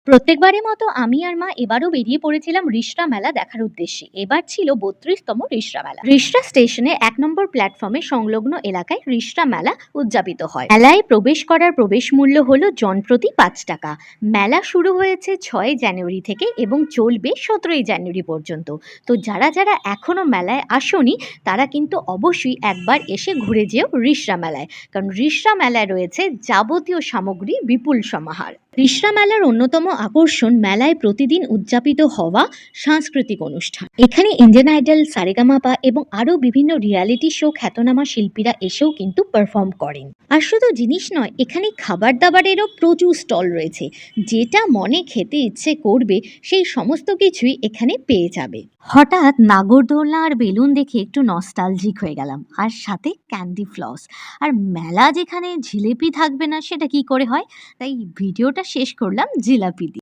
প্রত্যেকবারের মতো আমি আর মা এবারও বেরিয়ে পড়েছিলাম রিষড়া মেলা দেখার উদ্দেশ্যে। এবার ছিল ৩২তম রিষড়া মেলা। রিষড়া স্টেশনে ১ নম্বর প্ল্যাটফর্মে সংলগ্ন এলাকায় রিষড়া মেলা উদযাপিত হয়। মেলায় প্রবেশ করার প্রবেশ মূল্য হলো জনপ্রতি ৫ টাকা। মেলা শুরু হয়েছে ৬ জানুয়ারি থেকে এবং চলবে ১৭ই জানুয়ারি পর্যন্ত। তো যারা যারা এখনো মেলায় আসোনি তারা কিন্তু অবশ্যই একবার এসে ঘুরে যেও রিষড়া মেলায়, কারণ রিষড়া মেলায় রয়েছে যাবতীয় সামগ্রী বিপুল সমাহার। রিষড়া মেলার অন্যতম আকর্ষণ মেলায় প্রতিদিন উদযাপিত হওয়া সাংস্কৃতিক অনুষ্ঠান। এখানে ইন্ডিয়ান আইডল, সারেগামাপা এবং আরও বিভিন্ন রিয়ালিটি শো খ্যাতনামা শিল্পীরা এসেও কিন্তু পারফর্ম করেন। আর শুধু জিনিস নয়, এখানে খাবার দাবারেরও প্রচুর স্টল রয়েছে। যেটা মনে খেতে ইচ্ছে করবে সেই সমস্ত কিছুই এখানে পেয়ে যাবে। হঠাৎ নাগরদোলনা আর বেলুন দেখে একটু নস্টালজিক হয়ে গেলাম, আর সাথে ক্যান্ডি ফ্লস। আর মেলা যেখানে জিলেপি থাকবে না সেটা কি করে হয়, তাই ভিডিওটা শেষ করলাম জিলাপি দিয়ে।